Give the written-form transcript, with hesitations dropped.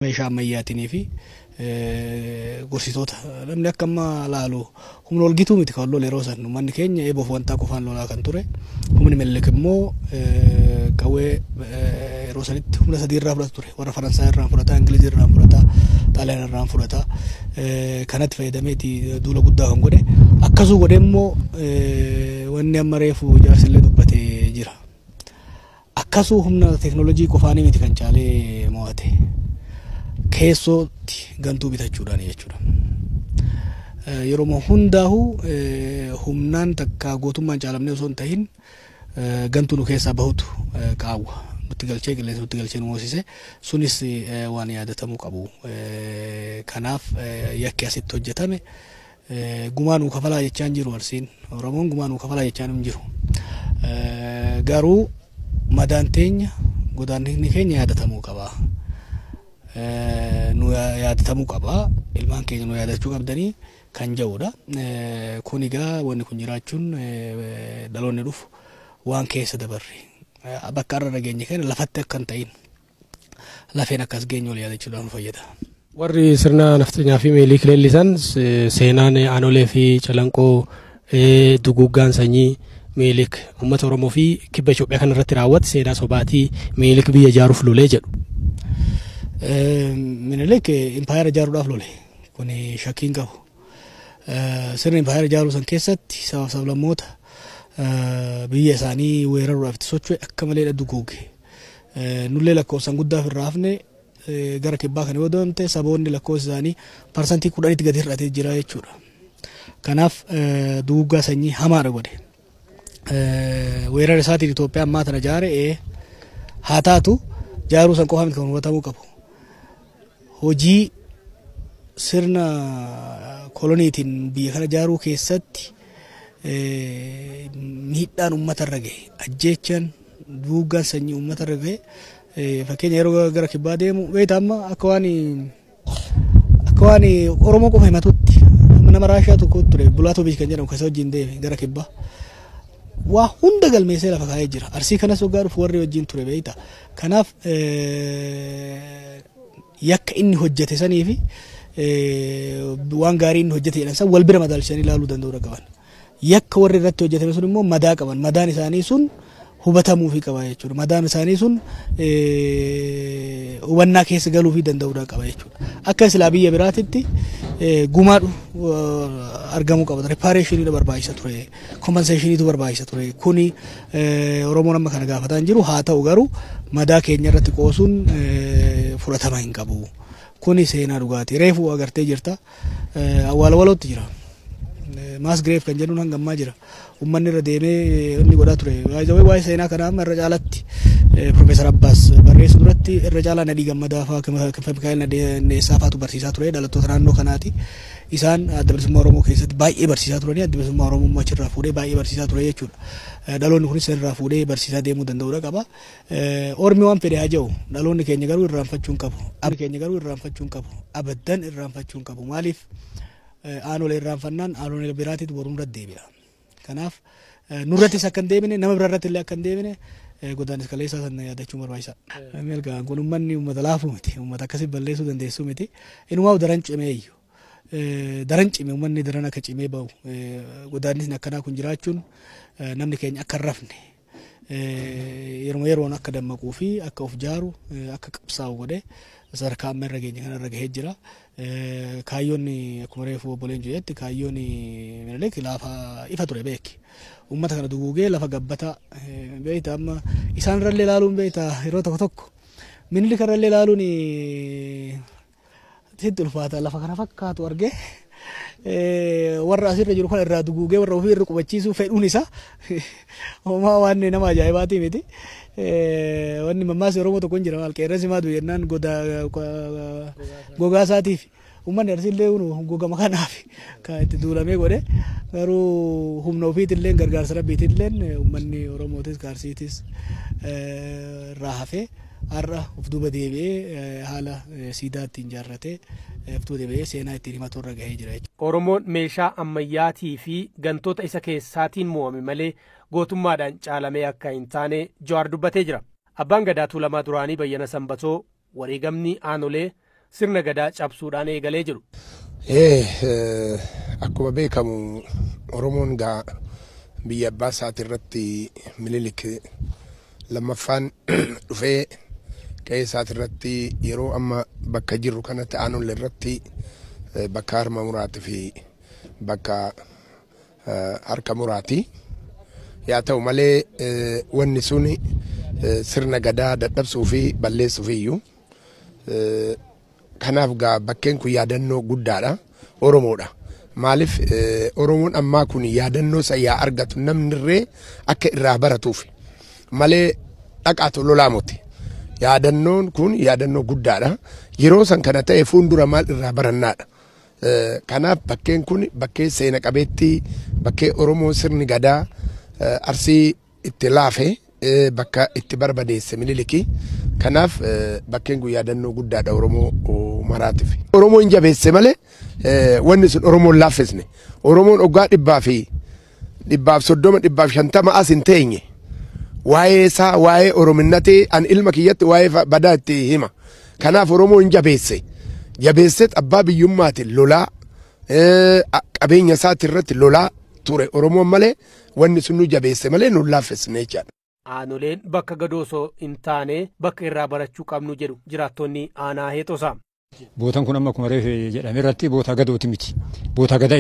meeshaa ammayyaatiin fi gorsitoota namni akka amma laalu humna olgituu miti kan lolee roosan manni keenya eeboof wantaa qofaan lolaa kan ture humni Minilik immoo qawwee roosanitti humna sadii irraa fudhata ture warra Faransaay irraa fudhata Ingiliz irraa fudhata Xaaliyaan irraa fudhata kanatti fayyadameeti duula guddaa kan godhe akkasuu godhe immoo wanni amma reefu jaarsillee dubbatee jira akkasuu humna teknoolojii qofaanii miti kan caalee mo'ate keessootti gantuu bitachuudhaan jechuudha. Yeroo hundaahu humnaan takka gootummaan caalamnee osoo hin tahin gantuu nu keessaa bahutu qaawwa nutti galchee qilleensa nutti galchee nu moosise sunis waan yaadatamuu qabu. Kanaaf yakki asitti hojjetame gumaa nuu kafalaa jechaan jiru Arsiin Oromoon gumaa nuu kafalaa jechaan hin jiru. Garuu madaan teenya godaanni keenya yaadatamuu qaba. Nu yaadatamuu qaba ilmaan keenya nu yaadachuu qabdanii kan ja'udha. Kun egaa wanni kun jiraachuun dhaloonni dhufu waan keessa dabarre bakka irra geenye kana lafatti akka hin ta'in lafeen akkas geenye ol yaadachuudhaan fayyada. Warri sirna naftanyaa fi Minilik leellisan seenaan Aanolee fi Calanqoo duguggaan sanyii Minilik uummata Oromoo fi kibba Itoophiyaa kan irratti raawwate seenaa sobaatii Minilik biyya ijaaruuf lolee jedhu. Minilik impaayera ijaaruudhaaf lole kun shakkiin qabu. Sirna impaayera ijaaruu san keessatti sablammoota biyya isaanii weeraruudhaaf itti socho'e akka malee duguuge. Nullee lakkoofsan guddaaf irraa hafne gara kibbaa kan yoo deemte saboonni lakkoofsi isaanii parsantii 10tti gadi hir'atee jira jechuudha. Kanaaf duguggaa sanyii hamaadha godhe. Weerara isaatiin Itoophiyaa ammaa tana ijaare haa taatu jaaruu san qofa miti kan hubatamuu qabu. Hojii sirna koloniitiin biyya kana ijaaruu keessatti miidhaan uummata irra gahe ajjeechaan duguggaan sanyii uummata irra gahe fakkeenya yeroo gara kibbaa deemu beektaa amma akka waan Oromoo qofa himatutti nama Raashiyaa tokko ture Bulaatooviich kan jedhamu keessa wajjin deeme gara kibbaa waa hunda galmeessee lafa kaa'ee jira. Arsii kanas waggaa dhufu warri wajjin ture beektaa. Kanaaf yakka inni hojjete sanii fi waan gaarii inni hojjete jedhan san wal bira madaalchisanii ilaaluu danda'uu qaban. Yakka warri irratti hojjetame sun immoo madaa qaban. Madaan isaanii sun hubatamuu fi qaba jechuudha. Madaan isaanii sun hubannaa keessa galuu fi danda'uu qaba jechuudha. Akka silaa biyya biraatitti gumaadhu argamuu qaba. Repaareeshiniidha barbaachisa ture. Kompenseeshiniitu barbaachisa ture. Kuni Oromoon amma kana gaafataa hin jiru. Haa ta'u garuu madaa keenya irratti qoosuun fudhatama hin qabu. Kuni seenaa dhugaati. Reefu agartee jirta. Awwaala walootti jira. Maas Greef kan jedhuun hangammaa jira. Uummanni irra deemee inni godhaa ture. Waa'ee seenaa kanaa amma irra caalatti Profeesar Abbaas barreessu duratti irra caalaa Nadii Gammadaa fa'aa kan Mikaa'el Nadeessaa fa'aatu barsiisaa ture dhalattoota naannoo kanaati. Isaan adda bilisummaa Oromoo keessatti baay'ee barsiisaa turanii adda bilisummaa Oromoo achirraa fuudhee baay'ee barsiisaa ture jechuudha. Dhaloonni kunis irraa fuudhee barsiisaa deemuu danda'uu qaba. Ormi waan fedhe haa jiru dhaloonni keenya garuu irraanfachuu hin qabu. Abbi keenya garuu irraanfachuu hin qabu. Abaddan irraanfachuu hin qabu. Maaliif Aanolee irraanfannaan Aanolee biraatiitu boruun irratti deebi'a. Kanaaf nurrattis akka hin deebine nama biraarratti illee akka hin deebine godaanis kaleessaa sana yaadachuun barbaachisaadha. Milkaan kun uummanni uummata laafuu miti. Uummata akkasii balleessuu dandeessuu miti. Inumaa daran cimee iyyuu. Daran cimee uummanni daran akka cimee bahu. Godaanis akkanaa kun jiraachuun namni keenya akka hin rafne. Yeroon akka dammaquu fi akka of jaaru akka qabsaa'u godhe sadarkaa amma irra geenye kana irra gahee jira. Kaayyoonni akkuma reefu obboleen jedhetti kaayyoonni Minilik lafa ifa ture beeki. Uummata kana duguugee lafa gabbata beekta amma isaan irrallee ilaaluun beekta yeroo tokko tokko Minilik irrallee ilaaluun sitti ulfaata lafa kana fakkaatu argee warra asirra jiru kan irraa duguugee warra ofii irra qubachiisuu fedhuun isaa homaa waan nama ajaa'ibaati miti. Wanni mammaas Oromoo tokko hin jira maal qeerransi maatu jennaan gogaa isaatiif uummanni Arsiillee gogama kanaaf kan itti duulamee godhe garuu humna ofiitillee gargaarsa rabbiitillee uummanni Oromootis Arsiitis irraa hafee har'a of duuba deebi'ee haala siidaa ittiin ijaarratee of duuba deebi'ee seenaa ittiin himatu irra gahee jira. Oromoon meeshaa ammayyaatii fi gantoota isa keessaatiin mo'ame malee gootummaadhaan caalamee akka hin taane Jawaar dubbatee jira. Abbaan Gadaa Tuulamaa duraanii Bayyana Sanbatoo wareegamni Aanolee sirna gadaa cabsuudhaan eegalee jiru. Akkuma beekamu Oromoon gaa biyya abbaa isaati irratti Minilik lammaffaan dhufee qe'ee isaati irratti yeroo amma bakka jirru kanatti aanulle irratti bakka harma muraati fi bakka harka muraati. Yaa ta'u malee wanni suni sirna gadaa dadhabsuu fi balleessuuf iyyuu kanaaf gaa bakkeen kun yaadannoo guddaadha Oromoodha. Maaliif Oromoon ammaa kun yaadannoo isa yaa argatu namni irree akka irraa baratuuf malee dhaqaatu lolaa muti. Yaadannoon kun yaadannoo guddaadha. Yeroo san kana ta'e fuuldura maal irraa barannaadha. Kanaaf bakkeen kun bakkee seena qabeettii bakkee Oromoo sirni gadaa arsii itti laafe bakka itti barbadeesse Miniliki. Kanaaf bakkeen kun yaadannoo guddaadha Oromoo maraatiif. Oromoon jabeesse malee wanni sun Oromoon laaffisne. Oromoon oggaa 100 fi 130 as hin teenye. Waa'ee isaa waa'ee Orominnatee an ilma kiyyatti waa'ee badaa itti hima. Kanaaf Oromoon jabeesse. Jabeesset abbaa biyyummaatiin lolaa qabeenya isaati irratti lolaa ture Oromoon malee wanni sun nu jabeesse malee nu laaffisne jechaadha. Aanoleen bakka gadoosoo hin taane bakka irraa barachuu qabnu jedhu jiraattonni aanaa Heexoosaa. Bootaan kun amma akkuma reefe jedhame irratti boota gadooti miti. Boota gadaa